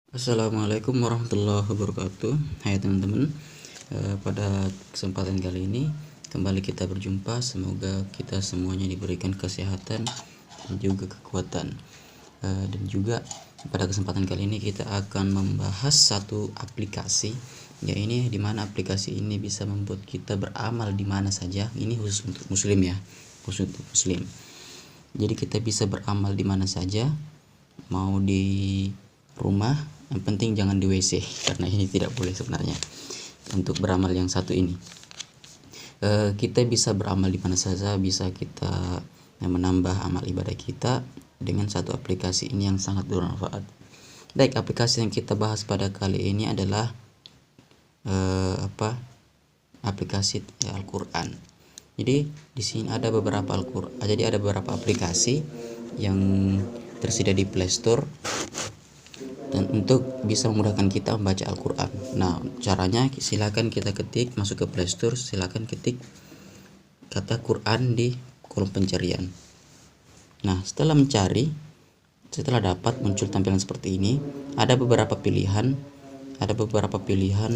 Assalamualaikum warahmatullahi wabarakatuh. Hai teman-teman, pada kesempatan kali ini kembali kita berjumpa. Semoga kita semuanya diberikan kesehatan dan juga kekuatan. Dan juga pada kesempatan kali ini kita akan membahas satu aplikasi, ya ini dimana aplikasi ini bisa membuat kita beramal di mana saja. Ini khusus untuk muslim ya, khusus untuk muslim. Jadi kita bisa beramal di mana saja, mau di rumah, yang penting jangan di WC karena ini tidak boleh sebenarnya untuk beramal yang satu ini. Kita bisa beramal di mana saja, bisa kita menambah amal ibadah kita dengan satu aplikasi ini yang sangat bermanfaat. Baik, aplikasi yang kita bahas pada kali ini adalah aplikasi Al-Qur'an. Jadi di sini ada beberapa aplikasi yang tersedia di Play Store dan untuk bisa memudahkan kita membaca Al-Qur'an. Nah, caranya silakan kita masuk ke Play Store, silakan ketik kata Quran di kolom pencarian. Nah, setelah dapat muncul tampilan seperti ini, ada beberapa pilihan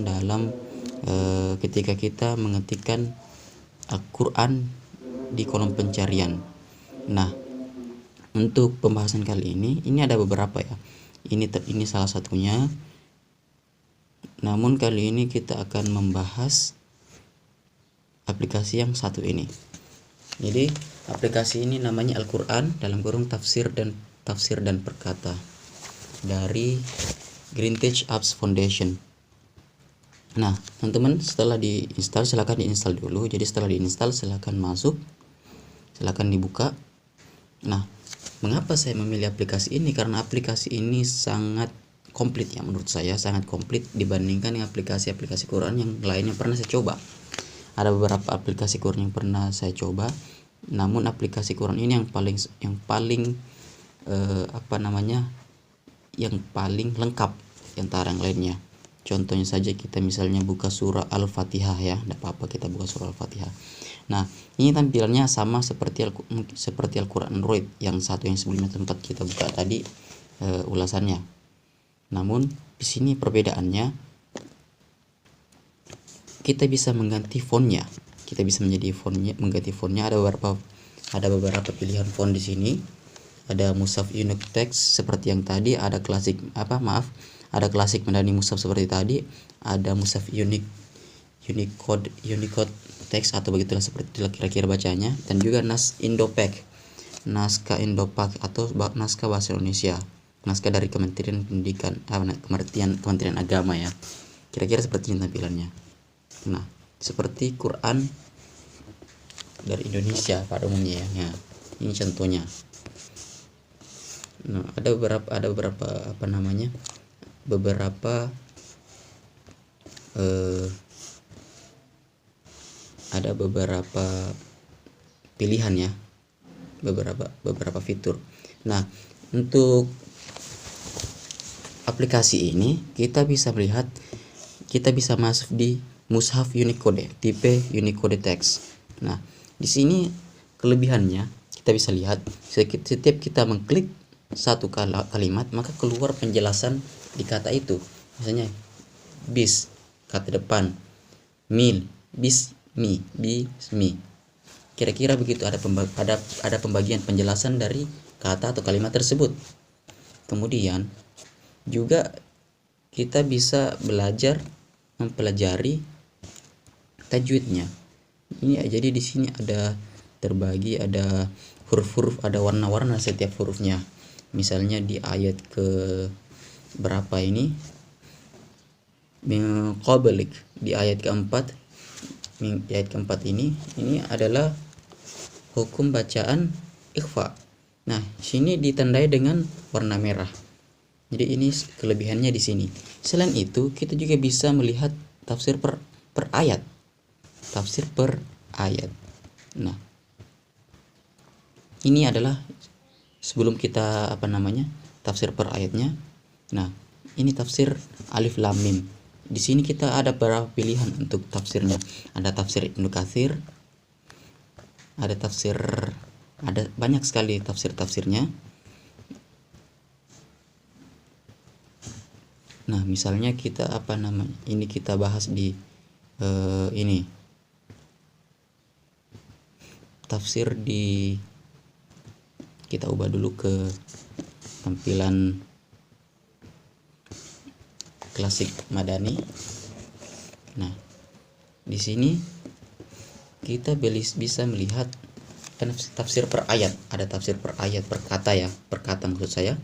dalam ketika kita mengetikkan Al-Qur'an di kolom pencarian. Nah, untuk pembahasan kali ini ada beberapa ya. Ini salah satunya. Namun kali ini kita akan membahas aplikasi yang satu ini. Jadi aplikasi ini namanya Al-Qur'an dalam kurung tafsir dan perkata dari Greentage Apps Foundation. Nah, teman-teman, setelah diinstal silakan diinstal dulu. Jadi setelah diinstal silakan masuk, silakan dibuka. Nah, mengapa saya memilih aplikasi ini? Karena aplikasi ini sangat komplit ya, menurut saya sangat komplit dibandingkan dengan aplikasi-aplikasi Quran yang lainnya pernah saya coba. Ada beberapa aplikasi Quran yang pernah saya coba, namun aplikasi Quran ini yang paling lengkap antara yang lainnya. Contohnya saja kita misalnya buka surah Al-Fatihah ya, tidak apa-apa kita buka surah Al-Fatihah. Nah, ini tampilannya sama seperti Al-Qur'an Android yang sebelumnya tempat kita buka tadi ulasannya. Namun di sini perbedaannya, kita bisa mengganti fontnya. Kita bisa mengganti fontnya. Ada beberapa pilihan font di sini. Ada Mushaf Unique Text seperti yang tadi, ada klasik Madani Mushaf seperti tadi, ada Mushaf Unicode Text atau begitulah seperti kira-kira bacanya, dan juga naskah Indopak atau naskah bahasa Indonesia, naskah dari Kementerian Pendidikan, Kementerian Agama ya. Kira-kira seperti ini tampilannya. Nah, seperti Quran dari Indonesia pada umumnya ya. Nah, ini contohnya. Nah, ada beberapa pilihan ya, beberapa fitur. Nah, untuk aplikasi ini kita bisa masuk di Mushaf Unicode, tipe Unicode Text. Nah, di sini kelebihannya kita bisa lihat setiap kita mengklik satu kalimat maka keluar penjelasan di kata itu. Misalnya bis, kata depan, mil, bismi. Kira-kira begitu, ada pembagian penjelasan dari kata atau kalimat tersebut. Kemudian juga kita bisa mempelajari tajwidnya. Ini jadi di sini ada terbagi, ada huruf-huruf, ada warna-warna setiap hurufnya. Misalnya di ayat ke berapa ini, qablik, di ayat keempat ini adalah hukum bacaan ikhfa. Nah, sini ditandai dengan warna merah. Jadi ini kelebihannya di sini. Selain itu, kita juga bisa melihat tafsir per ayat. Nah, ini adalah sebelum kita tafsir per ayatnya. Nah, ini tafsir Alif Lam Mim. Di sini kita ada beberapa pilihan untuk tafsirnya. Ada tafsir Ibnu Katsir, ada banyak sekali tafsirnya. Nah, misalnya kita ini kita bahas di ini tafsir kita ubah dulu ke tampilan klasik madani. Nah, di sini kita bisa melihat tafsir per ayat, ada tafsir per ayat, per kata maksud saya.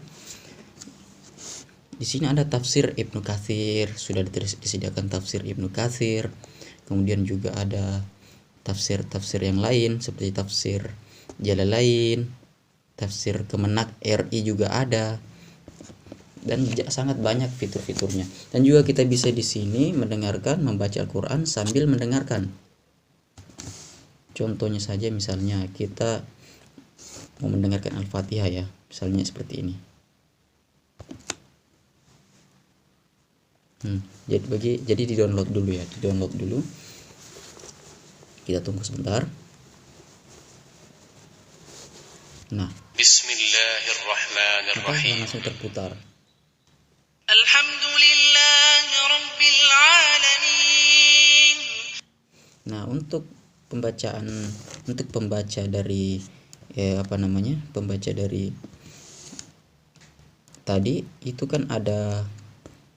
Di sini ada tafsir Ibnu Katsir, sudah disediakan tafsir Ibnu Katsir. Kemudian juga ada tafsir-tafsir yang lain seperti tafsir Jalalain, tafsir Kemenak RI juga ada. Dan sangat banyak fitur-fiturnya. Dan juga kita bisa di sini membaca Al-Qur'an sambil mendengarkan. Contohnya saja, misalnya kita mau mendengarkan Al-Fatihah ya, misalnya seperti ini. Jadi di-download dulu. Kita tunggu sebentar. Nah, Bismillahirrahmanirrahim. Langsung terputar. Alhamdulillahirabbil alamin. Nah, untuk pembaca dari pembaca dari tadi itu kan ada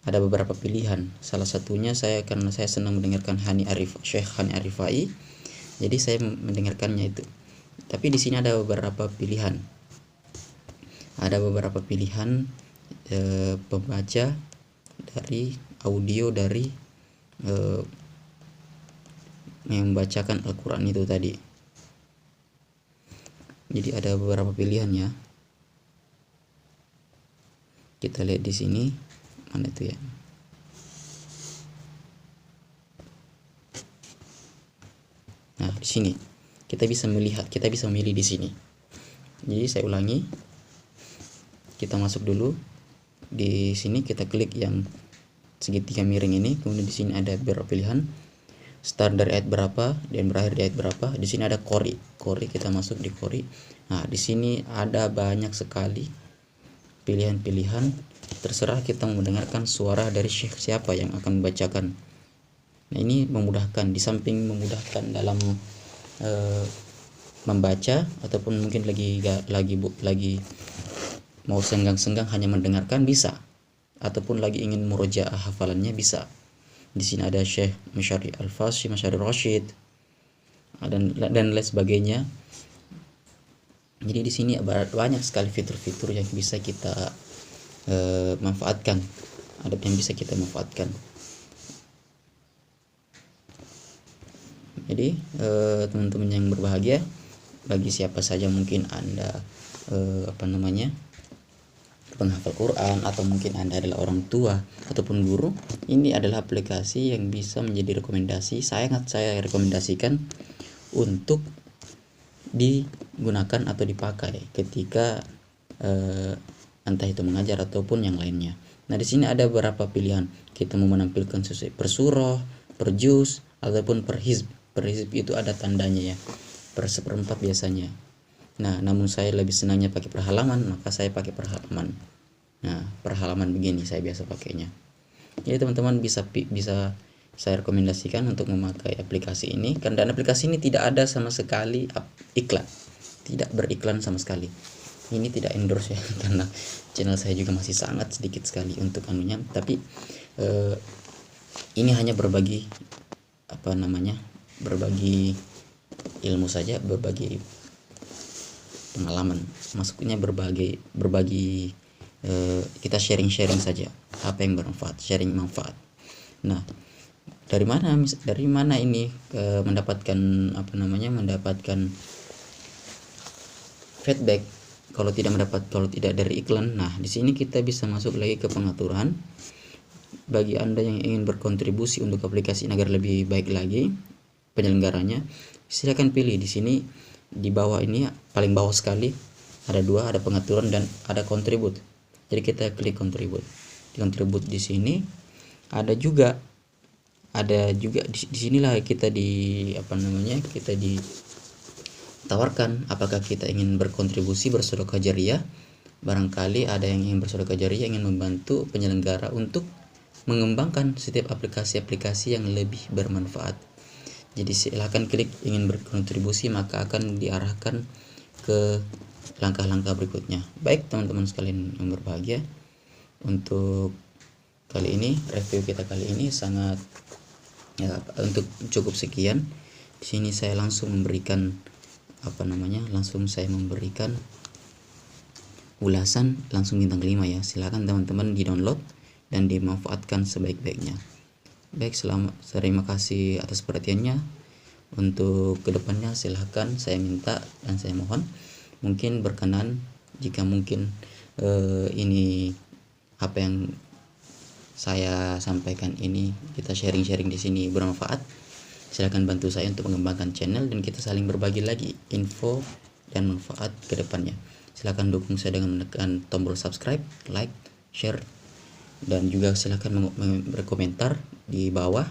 beberapa pilihan. Salah satunya karena saya senang mendengarkan Syekh Hani Arifai, jadi saya mendengarkannya itu. Tapi di sini ada beberapa pilihan. Pembaca dari audio dari yang membacakan Al-Qur'an itu tadi. Jadi ada beberapa pilihan ya. Kita lihat di sini. Mana itu ya? Nah, di sini kita bisa memilih di sini. Jadi saya ulangi. Kita masuk dulu. Di sini kita klik yang segitiga miring ini, kemudian di sini ada beberapa pilihan. Start dari ayat berapa dan berakhir di ayat berapa. Di sini ada qori. Kita masuk di qori. Nah, di sini ada banyak sekali pilihan-pilihan. Terserah kita mendengarkan suara dari syekh siapa yang akan membacakan. Nah, ini memudahkan, di samping memudahkan dalam membaca, ataupun mungkin lagi mau senggang-senggang hanya mendengarkan bisa, ataupun lagi ingin murojaah hafalannya bisa. Di sini ada Syekh Masyari Al-Fasih, Masyari Rashid, dan lain sebagainya. Jadi di sini banyak sekali fitur-fitur yang bisa kita manfaatkan. Ada yang bisa kita manfaatkan. Jadi teman-teman yang berbahagia, bagi siapa saja mungkin Anda penghafal Quran, atau mungkin Anda adalah orang tua ataupun guru, ini adalah aplikasi yang bisa menjadi rekomendasi. Sangat saya rekomendasikan untuk digunakan atau dipakai ketika entah itu mengajar ataupun yang lainnya. Nah, di sini ada beberapa pilihan. Kita mau menampilkan sesuai per surah, per juz, ataupun per hizb. Per hizb itu ada tandanya ya, per seperempat biasanya. Nah, namun saya lebih senangnya pakai per halaman, maka saya pakai per halaman. Nah, per halaman begini saya biasa pakainya. Jadi teman-teman bisa saya rekomendasikan untuk memakai aplikasi ini, karena aplikasi ini tidak ada sama sekali iklan, tidak beriklan sama sekali. Ini tidak endorse ya, karena channel saya juga masih sangat sedikit sekali untuk anunya. Tapi ini hanya berbagi berbagi ilmu saja, berbagi pengalaman. Maksudnya berbagi kita sharing saja apa yang bermanfaat, sharing manfaat. Nah, dari mana ini mendapatkan mendapatkan feedback kalau tidak dari iklan. Nah, di sini kita bisa masuk lagi ke pengaturan. Bagi Anda yang ingin berkontribusi untuk aplikasi agar lebih baik lagi penyelenggaranya, silakan pilih di sini. Di bawah ini paling bawah sekali ada dua, ada pengaturan dan ada kontribut. Jadi kita klik kontribut. Di kontribut di sini ada juga di sinilah kita kita ditawarkan apakah kita ingin berkontribusi bersedekah jariyah. Barangkali ada yang ingin bersedekah jariyah, ingin membantu penyelenggara untuk mengembangkan setiap aplikasi-aplikasi yang lebih bermanfaat. Jadi silahkan klik ingin berkontribusi, maka akan diarahkan ke langkah-langkah berikutnya. Baik teman-teman sekalian yang berbahagia, untuk kali ini review kita kali ini sangat untuk cukup sekian. Di sini saya langsung memberikan ulasan langsung bintang 5 ya. Silahkan teman-teman di-download dan dimanfaatkan sebaik-baiknya. Baik, terima kasih atas perhatiannya. Untuk kedepannya silahkan saya minta dan saya mohon mungkin berkenan jika mungkin ini apa yang saya sampaikan ini kita sharing-sharing di sini bermanfaat. Silahkan bantu saya untuk mengembangkan channel dan kita saling berbagi lagi info dan manfaat ke depannya. Silahkan dukung saya dengan menekan tombol subscribe, like, share, dan juga silahkan berkomentar di bawah.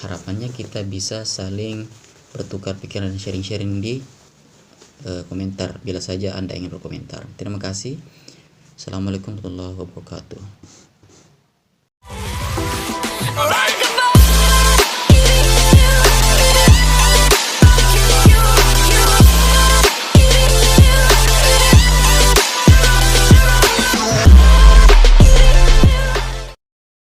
Harapannya kita bisa saling bertukar pikiran dan sharing-sharing di komentar bila saja Anda ingin berkomentar. Terima kasih. Assalamualaikum warahmatullahi wabarakatuh.